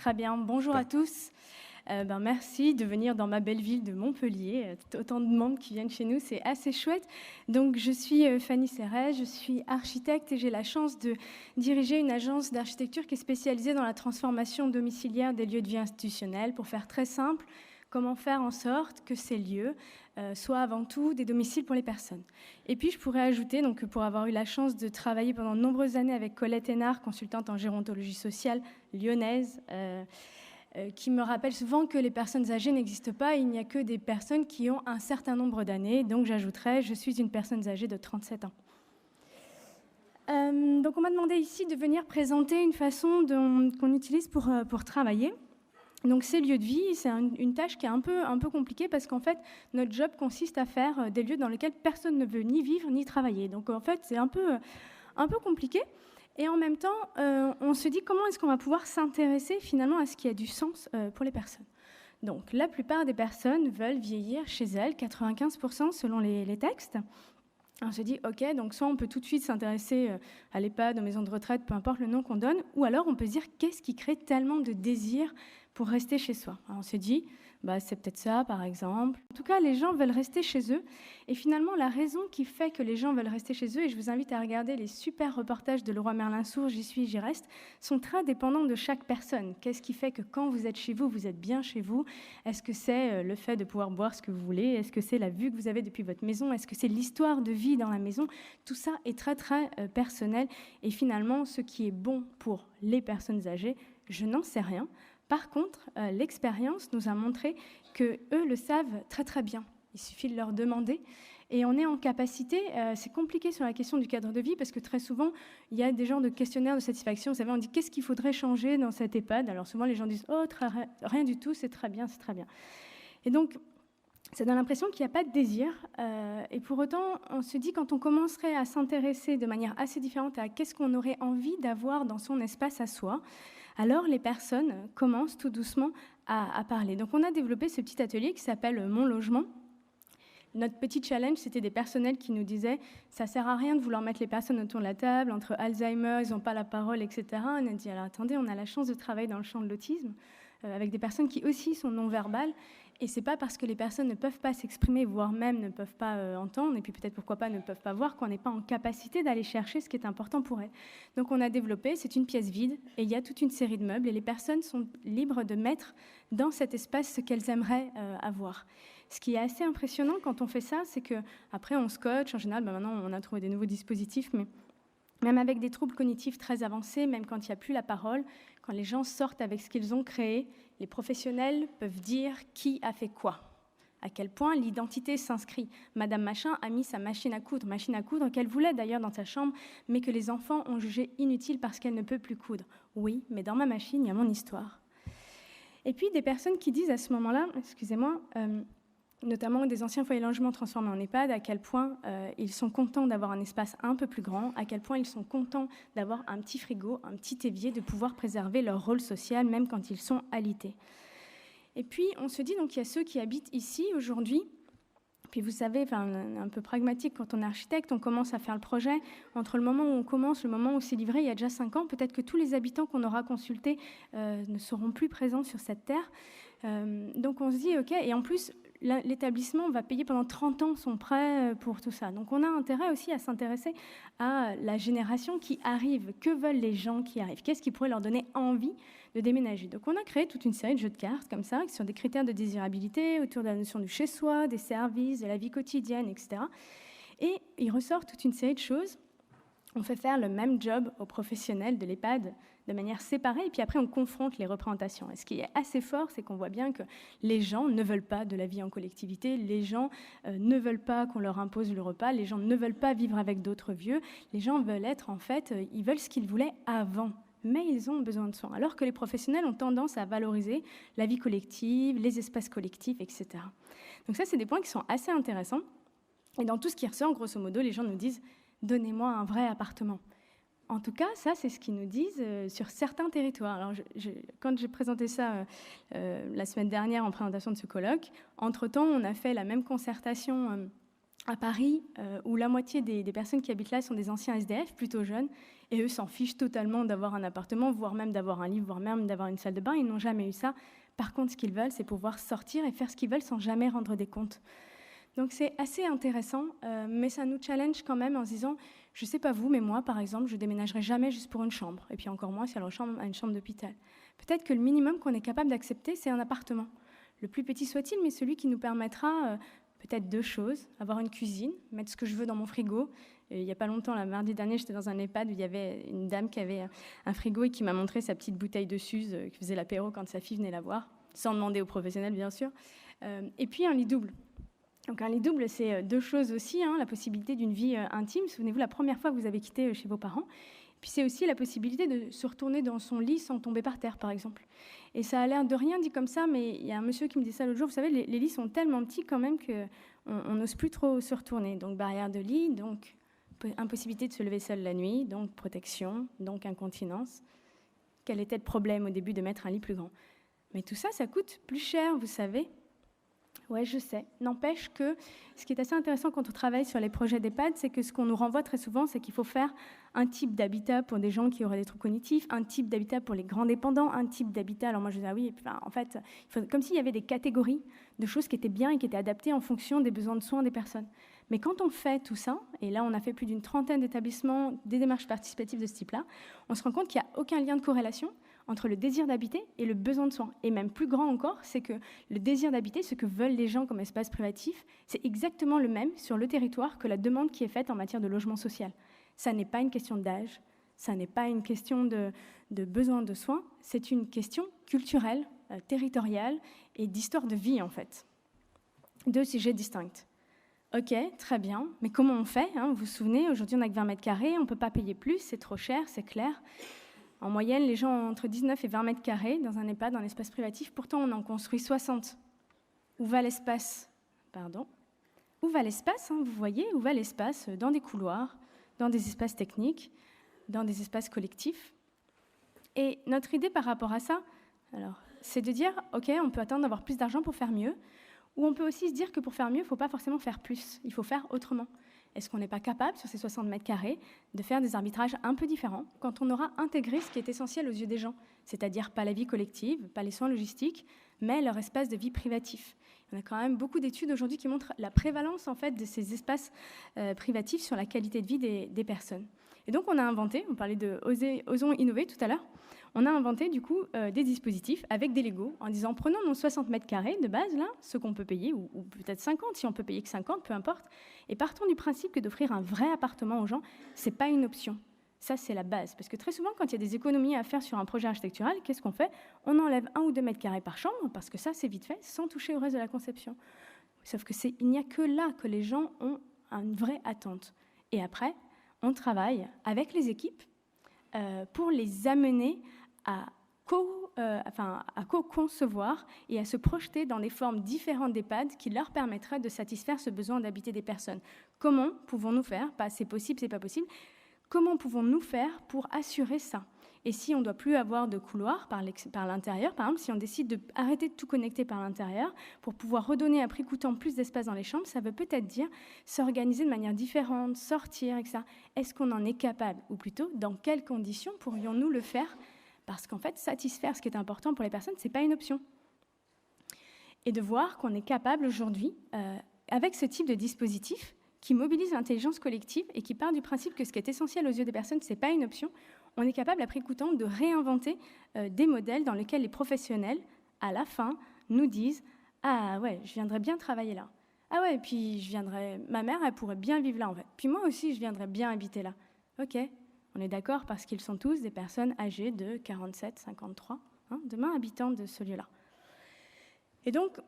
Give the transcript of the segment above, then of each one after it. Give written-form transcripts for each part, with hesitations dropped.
Très bien. Bonjour à tous. Merci de venir dans ma belle ville de Montpellier. Autant de membres qui viennent chez nous, c'est assez chouette. Donc, je suis Fanny Serret, je suis architecte et j'ai la chance de diriger une agence d'architecture qui est spécialisée dans la transformation domiciliaire des lieux de vie institutionnels. Pour faire très simple, comment faire en sorte que ces lieux soient avant tout des domiciles pour les personnes. Et puis, je pourrais ajouter, donc, pour avoir eu la chance de travailler pendant de nombreuses années avec Colette Hénard, consultante en gérontologie sociale lyonnaise, qui me rappelle souvent que les personnes âgées n'existent pas, il n'y a que des personnes qui ont un certain nombre d'années, donc j'ajouterais, je suis une personne âgée de 37 ans. Donc on m'a demandé ici de venir présenter une façon qu'on utilise pour travailler. Donc ces lieux de vie, c'est une tâche qui est un peu compliquée parce qu'en fait, notre job consiste à faire des lieux dans lesquels personne ne veut ni vivre ni travailler. Donc en fait, c'est un peu compliqué. Et en même temps, on se dit comment est-ce qu'on va pouvoir s'intéresser finalement à ce qui a du sens pour les personnes. Donc la plupart des personnes veulent vieillir chez elles, 95% selon les textes. On se dit, ok, donc soit on peut tout de suite s'intéresser à l'EHPAD, aux maisons de retraite, peu importe le nom qu'on donne, ou alors on peut se dire qu'est-ce qui crée tellement de désir pour rester chez soi. Alors on se dit, c'est peut-être ça, par exemple. En tout cas, les gens veulent rester chez eux. Et finalement, la raison qui fait que les gens veulent rester chez eux, et je vous invite à regarder les super reportages de Leroy Merlin-Sourd, J'y suis, j'y reste, sont très dépendants de chaque personne. Qu'est-ce qui fait que quand vous êtes chez vous êtes bien chez vous? Est-ce que c'est le fait de pouvoir boire ce que vous voulez? Est-ce que c'est la vue que vous avez depuis votre maison? Est-ce que c'est l'histoire de vie dans la maison? Tout ça est très, très personnel. Et finalement, ce qui est bon pour les personnes âgées, je n'en sais rien. Par contre, l'expérience nous a montré qu'eux le savent très très bien. Il suffit de leur demander. Et on est en capacité, c'est compliqué sur la question du cadre de vie, parce que très souvent, il y a des genres de questionnaires de satisfaction. Vous savez, on dit qu'est-ce qu'il faudrait changer dans cet EHPAD? Alors souvent, les gens disent oh, rien du tout, c'est très bien, c'est très bien. Et donc, ça donne l'impression qu'il n'y a pas de désir. Et pour autant, on se dit quand on commencerait à s'intéresser de manière assez différente à qu'est-ce qu'on aurait envie d'avoir dans son espace à soi, alors les personnes commencent tout doucement à parler. Donc on a développé ce petit atelier qui s'appelle Mon logement. Notre petit challenge, c'était des personnels qui nous disaient « ça sert à rien de vouloir mettre les personnes autour de la table, entre Alzheimer, ils n'ont pas la parole, etc. » On a dit « alors attendez, on a la chance de travailler dans le champ de l'autisme, avec des personnes qui aussi sont non-verbales, et c'est pas parce que les personnes ne peuvent pas s'exprimer, voire même ne peuvent pas entendre, et puis peut-être pourquoi pas ne peuvent pas voir, qu'on n'est pas en capacité d'aller chercher ce qui est important pour elles. Donc on a développé, c'est une pièce vide, et il y a toute une série de meubles, et les personnes sont libres de mettre dans cet espace ce qu'elles aimeraient avoir. Ce qui est assez impressionnant quand on fait ça, c'est qu'après on scotche, en général, maintenant on a trouvé des nouveaux dispositifs, mais même avec des troubles cognitifs très avancés, même quand il n'y a plus la parole, quand les gens sortent avec ce qu'ils ont créé, les professionnels peuvent dire qui a fait quoi, à quel point l'identité s'inscrit. Madame Machin a mis sa machine à coudre qu'elle voulait d'ailleurs dans sa chambre, mais que les enfants ont jugé inutile parce qu'elle ne peut plus coudre. Oui, mais dans ma machine, il y a mon histoire. Et puis des personnes qui disent à ce moment-là, excusez-moi, notamment des anciens foyers logement transformés en EHPAD, à quel point ils sont contents d'avoir un espace un peu plus grand, à quel point ils sont contents d'avoir un petit frigo, un petit évier, de pouvoir préserver leur rôle social, même quand ils sont alités. Et puis, on se dit, donc, il y a ceux qui habitent ici, aujourd'hui, puis vous savez, un peu pragmatique, quand on est architecte, on commence à faire le projet. Entre le moment où on commence, le moment où c'est livré, il y a déjà 5 ans, peut-être que tous les habitants qu'on aura consultés ne seront plus présents sur cette terre. Donc on se dit, ok, et en plus, l'établissement va payer pendant 30 ans son prêt pour tout ça. Donc on a intérêt aussi à s'intéresser à la génération qui arrive. Que veulent les gens qui arrivent? Qu'est-ce qui pourrait leur donner envie de déménager? Donc on a créé toute une série de jeux de cartes comme ça, sur des critères de désirabilité, autour de la notion du chez-soi, des services, de la vie quotidienne, etc. Et il ressort toute une série de choses. On fait faire le même job aux professionnels de l'EHPAD de manière séparée, et puis après on confronte les représentations. Et ce qui est assez fort, c'est qu'on voit bien que les gens ne veulent pas de la vie en collectivité, les gens ne veulent pas qu'on leur impose le repas, les gens ne veulent pas vivre avec d'autres vieux, les gens veulent être, en fait, ils veulent ce qu'ils voulaient avant, mais ils ont besoin de soins. Alors que les professionnels ont tendance à valoriser la vie collective, les espaces collectifs, etc. Donc ça, c'est des points qui sont assez intéressants. Et dans tout ce qui ressort, grosso modo, les gens nous disent « donnez-moi un vrai appartement ». En tout cas, ça, c'est ce qu'ils nous disent sur certains territoires. Alors, quand j'ai présenté ça la semaine dernière en présentation de ce colloque, entre-temps, on a fait la même concertation à Paris, où la moitié des personnes qui habitent là sont des anciens SDF, plutôt jeunes, et eux s'en fichent totalement d'avoir un appartement, voire même d'avoir un livre, voire même d'avoir une salle de bain. Ils n'ont jamais eu ça. Par contre, ce qu'ils veulent, c'est pouvoir sortir et faire ce qu'ils veulent sans jamais rendre des comptes. Donc c'est assez intéressant, mais ça nous challenge quand même en se disant, je ne sais pas vous, mais moi, par exemple, je ne déménagerai jamais juste pour une chambre, et puis encore moins si elle ressemble à une chambre d'hôpital. Peut-être que le minimum qu'on est capable d'accepter, c'est un appartement. Le plus petit soit-il, mais celui qui nous permettra peut-être 2 choses, avoir une cuisine, mettre ce que je veux dans mon frigo. Et il n'y a pas longtemps, là, mardi dernier, j'étais dans un EHPAD où il y avait une dame qui avait un frigo et qui m'a montré sa petite bouteille de Suze qui faisait l'apéro quand sa fille venait la voir, sans demander aux professionnels, bien sûr. Et puis un lit double. Donc un lit double, c'est 2 choses aussi, la possibilité d'une vie intime. Souvenez-vous, la première fois que vous avez quitté chez vos parents. Puis c'est aussi la possibilité de se retourner dans son lit sans tomber par terre, par exemple. Et ça a l'air de rien dit comme ça, mais il y a un monsieur qui me dit ça l'autre jour. Vous savez, les lits sont tellement petits quand même qu'on n'ose plus trop se retourner. Donc barrière de lit, donc impossibilité de se lever seul la nuit, donc protection, donc incontinence. Quel était le problème au début de mettre un lit plus grand? Mais tout ça, ça coûte plus cher, vous savez. Ouais, je sais. N'empêche que ce qui est assez intéressant quand on travaille sur les projets d'EHPAD, c'est que ce qu'on nous renvoie très souvent, c'est qu'il faut faire un type d'habitat pour des gens qui auraient des troubles cognitifs, un type d'habitat pour les grands dépendants, un type d'habitat. Alors moi, je dis ah oui, et puis, en fait, comme s'il y avait des catégories de choses qui étaient bien et qui étaient adaptées en fonction des besoins de soins des personnes. Mais quand on fait tout ça, et là, on a fait plus d'une trentaine d'établissements, des démarches participatives de ce type-là, on se rend compte qu'il n'y a aucun lien de corrélation entre le désir d'habiter et le besoin de soins. Et même plus grand encore, c'est que le désir d'habiter, ce que veulent les gens comme espace privatif, c'est exactement le même sur le territoire que la demande qui est faite en matière de logement social. Ça n'est pas une question d'âge, ça n'est pas une question de besoin de soins, c'est une question culturelle, territoriale et d'histoire de vie, en fait. 2 sujets distincts. Ok, très bien, mais comment on fait Vous vous souvenez, aujourd'hui on n'a que 20 mètres carrés, on ne peut pas payer plus, c'est trop cher, c'est clair. En moyenne, les gens ont entre 19 et 20 mètres carrés dans un EHPAD, dans l'espace privatif. Pourtant, on en construit 60. Où va l'espace? Où va l'espace Vous voyez, où va l'espace? Dans des couloirs, dans des espaces techniques, dans des espaces collectifs. Et notre idée par rapport à ça, alors, c'est de dire, OK, on peut attendre d'avoir plus d'argent pour faire mieux, ou on peut aussi se dire que pour faire mieux, il ne faut pas forcément faire plus, il faut faire autrement. Est-ce qu'on n'est pas capable, sur ces 60 mètres carrés, de faire des arbitrages un peu différents quand on aura intégré ce qui est essentiel aux yeux des gens, c'est-à-dire pas la vie collective, pas les soins logistiques, mais leur espace de vie privatif. Il y a quand même beaucoup d'études aujourd'hui qui montrent la prévalence en fait, de ces espaces privatifs sur la qualité de vie des personnes. Et donc on a inventé, on parlait de Osons innover tout à l'heure, on a inventé du coup des dispositifs avec des Legos en disant prenons nos 60 mètres carrés de base, là, ce qu'on peut payer, ou peut-être 50, si on peut payer que 50, peu importe, et partons du principe que d'offrir un vrai appartement aux gens, c'est pas une option. Ça, c'est la base. Parce que très souvent, quand il y a des économies à faire sur un projet architectural, qu'est-ce qu'on fait? On enlève 1 ou 2 mètres carrés par chambre, parce que ça, c'est vite fait, sans toucher au reste de la conception. Sauf que il n'y a que là que les gens ont une vraie attente. Et après, on travaille avec les équipes pour les amener à co-concevoir et à se projeter dans des formes différentes d'EHPAD qui leur permettraient de satisfaire ce besoin d'habiter des personnes. Comment pouvons-nous faire? Pas c'est possible, c'est pas possible. Comment pouvons-nous faire pour assurer ça? Et si on ne doit plus avoir de couloir par l'intérieur, par exemple, si on décide d'arrêter de tout connecter par l'intérieur pour pouvoir redonner à prix coûtant plus d'espace dans les chambres, ça veut peut-être dire s'organiser de manière différente, sortir, etc. Est-ce qu'on en est capable? Ou plutôt, dans quelles conditions pourrions-nous le faire? Parce qu'en fait, satisfaire ce qui est important pour les personnes, ce n'est pas une option. Et de voir qu'on est capable aujourd'hui, avec ce type de dispositif, qui mobilise l'intelligence collective et qui part du principe que ce qui est essentiel aux yeux des personnes, ce n'est pas une option, on est capable, à prix coûtant, de réinventer des modèles dans lesquels les professionnels, à la fin, nous disent « Ah ouais, je viendrais bien travailler là. Ah ouais, puis ma mère, elle pourrait bien vivre là, en fait. Puis moi aussi, je viendrais bien habiter là. » Ok, on est d'accord parce qu'ils sont tous des personnes âgées de 47, 53, demain habitants de ce lieu-là. Et donc,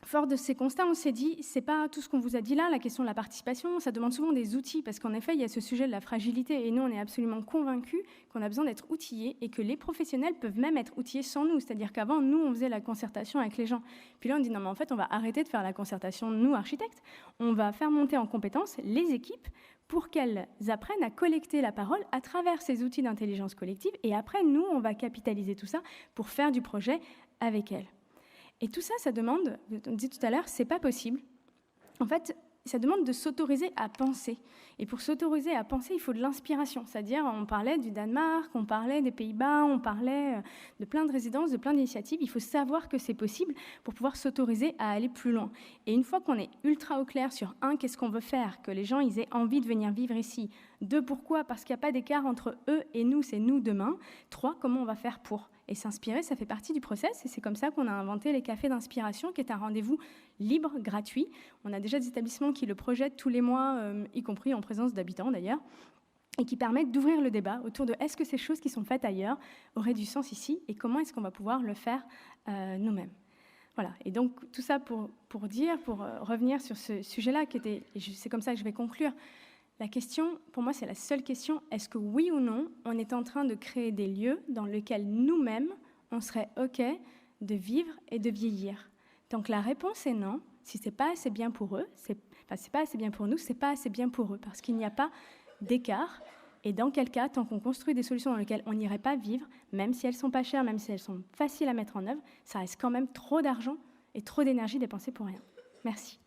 fort de ces constats, on s'est dit, c'est pas tout ce qu'on vous a dit là, la question de la participation, ça demande souvent des outils, parce qu'en effet, il y a ce sujet de la fragilité, et nous, on est absolument convaincus qu'on a besoin d'être outillés, et que les professionnels peuvent même être outillés sans nous, c'est-à-dire qu'avant, nous, on faisait la concertation avec les gens. Puis là, on dit, non, mais en fait, on va arrêter de faire la concertation, nous, architectes, on va faire monter en compétence les équipes pour qu'elles apprennent à collecter la parole à travers ces outils d'intelligence collective, et après, nous, on va capitaliser tout ça pour faire du projet avec elles. Et tout ça, ça demande, on dit tout à l'heure, c'est pas possible. En fait, ça demande de s'autoriser à penser. Et pour s'autoriser à penser, il faut de l'inspiration. C'est-à-dire, on parlait du Danemark, on parlait des Pays-Bas, on parlait de plein de résidences, de plein d'initiatives. Il faut savoir que c'est possible pour pouvoir s'autoriser à aller plus loin. Et une fois qu'on est ultra au clair sur, 1, qu'est-ce qu'on veut faire, que les gens ils aient envie de venir vivre ici. 2, pourquoi, parce qu'il n'y a pas d'écart entre eux et nous, c'est nous demain. 3, comment on va faire pour. Et s'inspirer, ça fait partie du process, et c'est comme ça qu'on a inventé les cafés d'inspiration, qui est un rendez-vous libre, gratuit. On a déjà des établissements qui le projettent tous les mois, y compris en présence d'habitants d'ailleurs, et qui permettent d'ouvrir le débat autour de est-ce que ces choses qui sont faites ailleurs auraient du sens ici, et comment est-ce qu'on va pouvoir le faire nous-mêmes. Voilà, et donc tout ça pour revenir sur ce sujet-là, et c'est comme ça que je vais conclure. La question, pour moi, c'est la seule question, est-ce que oui ou non, on est en train de créer des lieux dans lesquels nous-mêmes, on serait OK de vivre et de vieillir? Donc la réponse est non. Si ce n'est pas assez bien pour eux, c'est pas assez bien pour nous, c'est pas assez bien pour eux, parce qu'il n'y a pas d'écart. Et dans quel cas, tant qu'on construit des solutions dans lesquelles on n'irait pas vivre, même si elles ne sont pas chères, même si elles sont faciles à mettre en œuvre, ça reste quand même trop d'argent et trop d'énergie dépensée pour rien. Merci.